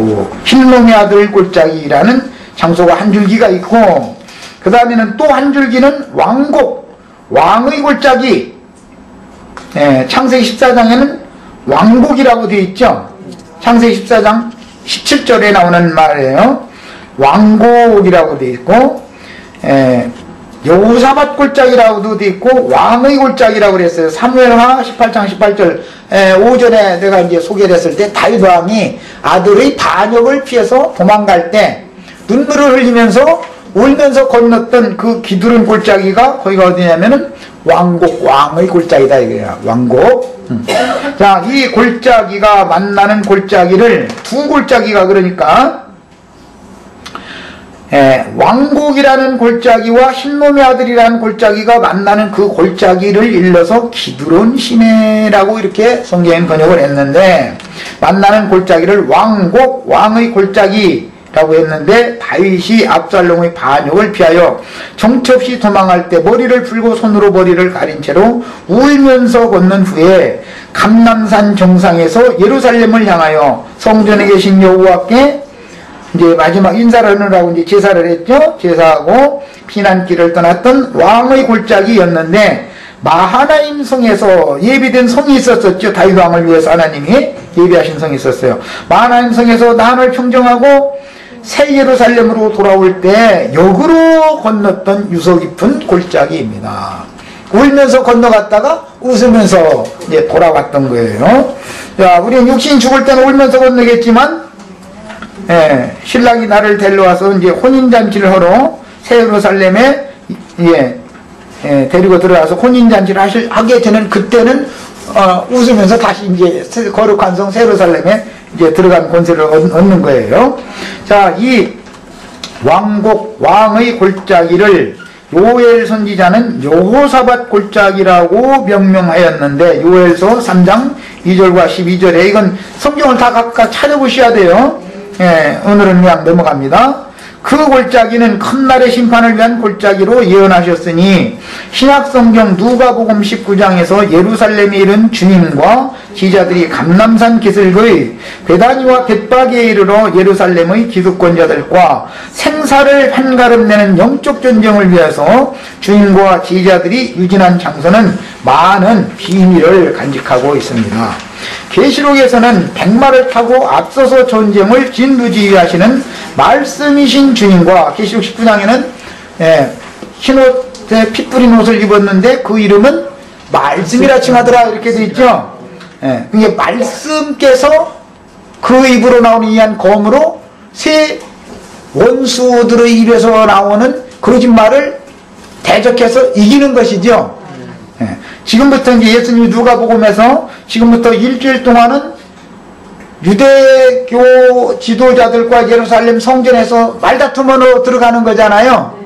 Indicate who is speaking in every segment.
Speaker 1: 골짜기고, 흰놈의 아들 골짜기라는 장소가 한 줄기가 있고, 그 다음에는 또 한 줄기는 왕곡, 왕의 골짜기. 창세기 14장에는 왕곡이라고 되어 있죠. 창세기 14장 17절에 나오는 말이에요. 왕곡이라고 되어 있고, 여호사밧 골짜기라고도 되어 있고, 왕의 골짜기라고 그랬어요. 사무엘하 18장 18절, 오전에 내가 이제 소개를 했을 때, 다윗 왕이 아들의 반역을 피해서 도망갈 때, 눈물을 흘리면서, 울면서 건넜던 그 기두른 골짜기가, 거기가 어디냐면은, 왕곡, 왕의 골짜기다, 이거야. 왕곡. 자, 이 골짜기가 만나는 골짜기를, 두 골짜기가 그러니까, 왕곡이라는 골짜기와 흰놈의 아들이라는 골짜기가 만나는 그 골짜기를 일러서 기드론 시내라고 이렇게 성경에 번역을 했는데, 만나는 골짜기를 왕곡, 왕의 골짜기라고 했는데, 다윗이 압살롬의 반역을 피하여 정처없이 도망할 때 머리를 풀고 손으로 머리를 가린 채로 울면서 걷는 후에 감람산 정상에서 예루살렘을 향하여 성전에 계신 여호와께 이제 마지막 인사를 하느라고 이제 제사를 했죠. 제사하고 피난길을 떠났던 왕의 골짜기였는데, 마하나임 성에서 예비된 성이 있었었죠. 다윗 왕을 위해서 하나님이 예비하신 성이 있었어요. 마하나임 성에서 난을 평정하고 새 예루살렘으로 돌아올 때 역으로 건넜던 유서 깊은 골짜기입니다. 울면서 건너갔다가 웃으면서 이제 돌아왔던 거예요. 자, 우리는 육신이 죽을 때는 울면서 건너겠지만, 신랑이 나를 데려와서 이제 혼인잔치를 하러 새 예루살렘에 데리고 들어가서 혼인잔치를 하게 되는 그때는 웃으면서 다시 이제 거룩한 성 새 예루살렘에 이제 들어간 권세를 얻는 거예요. 자, 이 왕곡, 왕의 골짜기를 요엘 선지자는 여호사밧 골짜기라고 명명하였는데, 요엘서 3장 2절과 12절에 이건 성경을 다 각각 찾아보셔야 돼요. 오늘은 그냥 넘어갑니다. 그 골짜기는 큰 날의 심판을 위한 골짜기로 예언하셨으니, 신약성경 누가복음 19장에서 예루살렘에 이른 주님과 지자들이 감람산 기슭의 베다니와 벳바게에 이르러 예루살렘의 기득권자들과 생사를 한가름내는 영적 전쟁을 위해서 주님과 지자들이 유진한 장소는 많은 비밀을 간직하고 있습니다. 계시록에서는 백마를 타고 앞서서 전쟁을 진두지휘하시는 말씀이신 주님과, 계시록 19장에는 흰옷에 피 뿌린 옷을 입었는데 그 이름은 말씀이라 칭하더라 이렇게 되어 있죠. 그게 말씀께서 그 입으로 나오는 이한 검으로 새 원수들의 입에서 나오는 거짓말을 대적해서 이기는 것이죠. 지금부터 이제 예수님이 누가복음에서 지금부터 일주일 동안은 유대교 지도자들과 예루살렘 성전에서 말다툼으로 들어가는 거잖아요.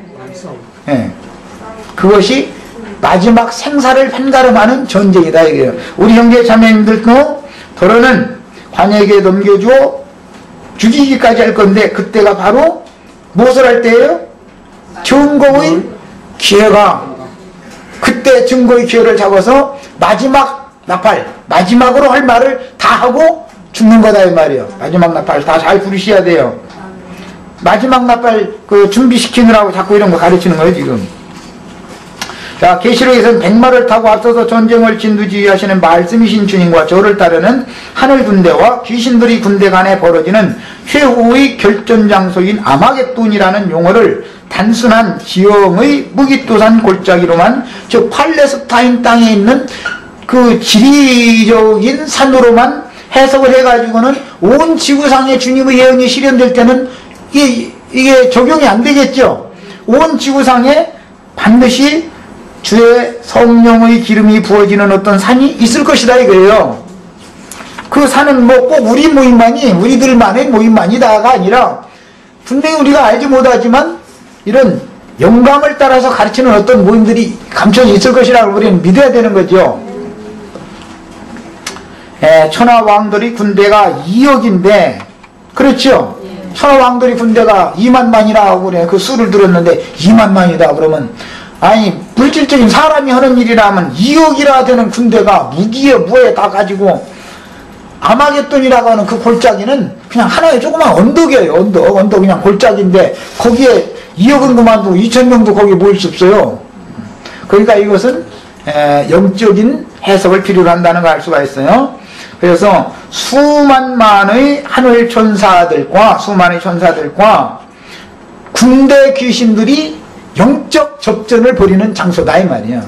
Speaker 1: 그것이 마지막 생사를 판가름하는 전쟁이다 이거예요. 우리 형제 자매님들도 더러는 관에게 넘겨주어 죽이기까지 할 건데, 그때가 바로 무엇을 할 때예요? 증거의 기회가, 그때 증거의 기회를 잡아서 마지막 나팔, 마지막으로 할 말을 다 하고 죽는 거다 이 말이에요. 마지막 나팔 다 잘 부르셔야 돼요. 마지막 나팔 그 준비시키느라고 자꾸 이런 거 가르치는 거예요 지금. 자, 계시록에서는 백마를 타고 앞서서 전쟁을 진두지휘하시는 말씀이신 주님과 저를 따르는 하늘 군대와 귀신들이 군대 간에 벌어지는 최후의 결전장소인 아마겟돈이라는 용어를 단순한 지형의 무기또산 골짜기로만, 즉 팔레스타인 땅에 있는 그 지리적인 산으로만 해석을 해가지고는 온 지구상에 주님의 예언이 실현될 때는 이게 적용이 안 되겠죠. 온 지구상에 반드시 주의 성령의 기름이 부어지는 어떤 산이 있을 것이다 이거예요. 그 산은 뭐 꼭 우리 모임만이, 우리들만의 모임만이다가 아니라 분명히 우리가 알지 못하지만 이런 영감을 따라서 가르치는 어떤 모임들이 감춰져 있을 것이라고 우리는 믿어야 되는 거죠. 천하 왕들이 군대가 2억인데, 그렇죠? 천하 왕들이 군대가 2만만이라고 그래. 그 수를 들었는데 2만만이다 그러면, 아니 물질적인 사람이 하는 일이라면 2억이라 되는 군대가 무기에 뭐에 다 가지고 아마겟돈이라고 하는 그 골짜기는 그냥 하나의 조그만 언덕이에요. 언덕 그냥 골짜기인데 거기에 2억은 그만두고 2,000명도 거기에 모일 수 없어요. 그러니까 이것은 영적인 해석을 필요로 한다는 걸 알 수가 있어요. 그래서 수만의 하늘 천사들과 군대 귀신들이 영적 접전을 벌이는 장소다 이 말이야.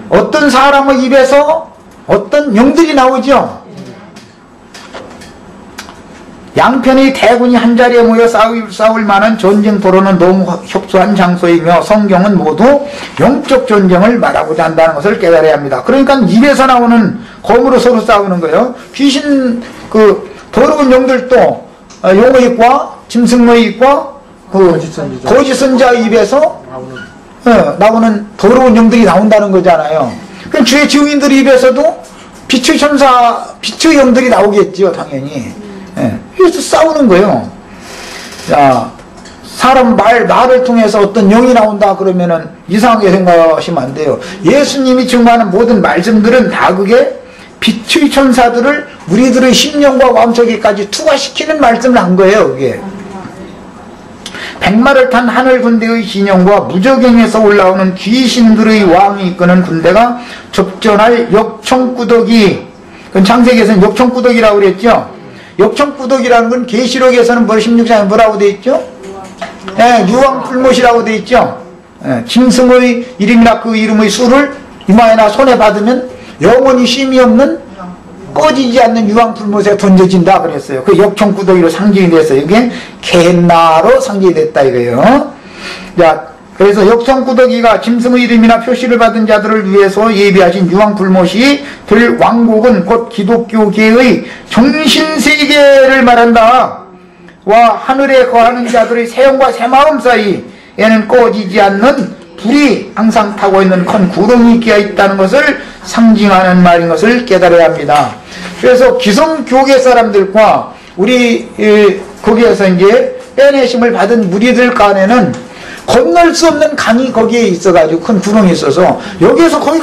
Speaker 1: 어떤 사람의 입에서 어떤 영들이 나오죠. 양편의 대군이 한자리에 모여 싸울 만한 전쟁 도로는 너무 협소한 장소이며 성경은 모두 영적 전쟁을 말하고자 한다는 것을 깨달아야 합니다. 그러니까 입에서 나오는 검으로 서로 싸우는 거예요. 귀신 더러운 영들도 용의과 짐승의과 거짓 선자의 입에서 나오는 더러운 영들이 나온다는 거잖아요. 그럼 주의 증인들 입에서도 빛의 천사, 빛의 영들이 나오겠지요, 당연히. 그래서 싸우는 거예요. 자, 사람 말을 통해서 어떤 영이 나온다 그러면은 이상하게 생각하시면 안 돼요. 예수님이 증거하는 모든 말씀들은 다 그게 빛의 천사들을 우리들의 심령과 마음속에까지 투과시키는 말씀을 한 거예요, 그게. 백마를 탄 하늘 군대의 진영과 무저갱에서 올라오는 귀신들의 왕이 이끄는 군대가 접전할 역청구더기. 그건 창세기에서는 역청구더기라고 그랬죠. 역청구더기라는 건 계시록에서는 16장에 뭐라고 되어 있죠? 유황불못이라고 되어 있죠. 짐승의 이름이나 그 이름의 수를 이마에나 손에 받으면 영원히 쉼이 없는 꺼지지 않는 유황불못에 던져진다 그랬어요. 그 역청구더기로 상징이 됐어요. 이게 겟나로 상징이 됐다 이거예요. 자, 그래서 역청구더기가 짐승의 이름이나 표시를 받은 자들을 위해서 예비하신 유황불못이 될 왕국은 곧 기독교계의 정신세계를 말한다. 와 하늘에 거하는 자들의 새 영과 새 마음 사이에는 꺼지지 않는 불이 항상 타고 있는 큰 구름이 끼어 있다는 것을 상징하는 말인 것을 깨달아야 합니다. 그래서 기성교계 사람들과 우리 거기에서 이제 빼내심을 받은 무리들 간에는 건널 수 없는 강이 거기에 있어가지고 큰 구멍이 있어서 여기에서 거기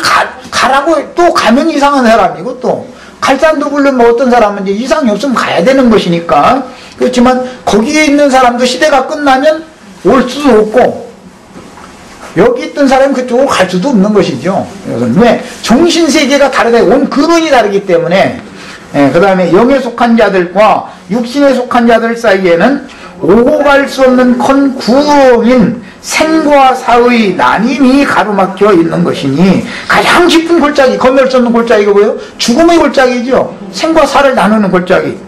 Speaker 1: 가라고 또 가면 이상한 사람이고 또 갈 사람도 물론 뭐 어떤 사람은 이제 이상이 없으면 가야 되는 것이니까 그렇지만 거기에 있는 사람도 시대가 끝나면 올 수도 없고 여기 있던 사람은 그쪽으로 갈 수도 없는 것이죠. 그래서 왜? 정신세계가 다르다. 온 근원이 다르기 때문에 그 다음에 영에 속한 자들과 육신에 속한 자들 사이에는 오고 갈 수 없는 큰 구멍인 생과 사의 나님이 가로막혀 있는 것이니 가장 깊은 골짜기, 건널 수 없는 골짜기가 뭐예요? 죽음의 골짜기죠. 생과 사를 나누는 골짜기.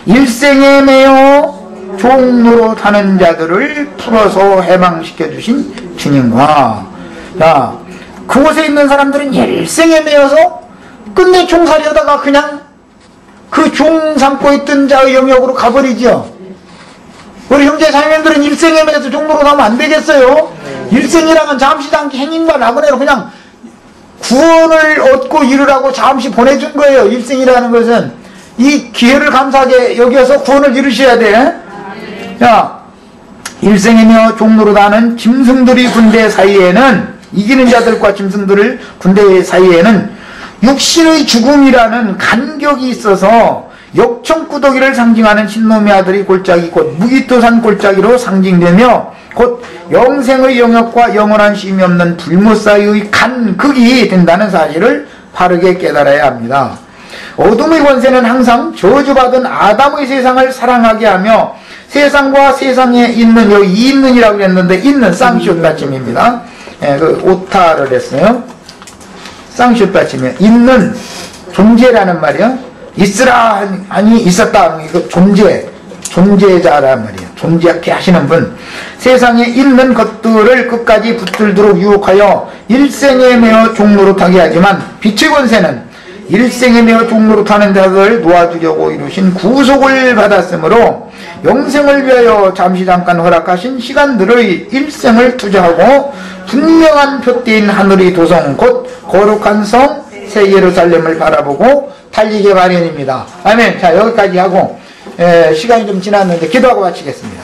Speaker 1: 일생에 매여 종로로 타는 자들을 풀어서 해방시켜 주신 주님과 자, 그곳에 있는 사람들은 일생에 매여서 끝내 종살이하다가 그냥 그 종 삼고 있던 자의 영역으로 가버리죠. 우리 형제 자매들은 일생에 매여서 종로로 가면 안 되겠어요. 일생이라면 잠시 당기 행인과 나그네로 그냥 구원을 얻고 이루라고 잠시 보내준 거예요. 일생이라는 것은 이 기회를 감사하게 여기서 구원을 이루셔야 돼. 자, 일생이며 종로로 가는 짐승들이 군대 사이에는 이기는 자들과 짐승들을 군대 사이에는 육신의 죽음이라는 간격이 있어서 역청구더기를 상징하는 신놈의 아들이 골짜기 곧 무기토산 골짜기로 상징되며 곧 영생의 영역과 영원한 쉼이 없는 불못 사이의 간극이 된다는 사실을 바르게 깨달아야 합니다. 어둠의 권세는 항상 저주받은 아담의 세상을 사랑하게 하며 세상과 세상에 있는 여기 있는이라고 했는데 있는 쌍시옷 받침입니다. 그 오타를 했어요. 쌍시옷 받침이에요. 있는 존재라는 말이요. 있으라 하니 있었다. 이거 존재자란 말이에요. 존재하게 하시는 분. 세상에 있는 것들을 끝까지 붙들도록 유혹하여 일생에 매어 종로로 타게 하지만 빛의 권세는 일생에 매어 종로로 타는 자들을 놓아주려고 이루신 구속을 받았으므로 영생을 위하여 잠깐 허락하신 시간들의 일생을 투자하고 분명한 표대인 하늘의 도성 곧 거룩한 성 새 예루살렘을 바라보고 달리기 마련입니다. 아멘. 자, 여기까지 하고 시간이 좀 지났는데 기도하고 마치겠습니다.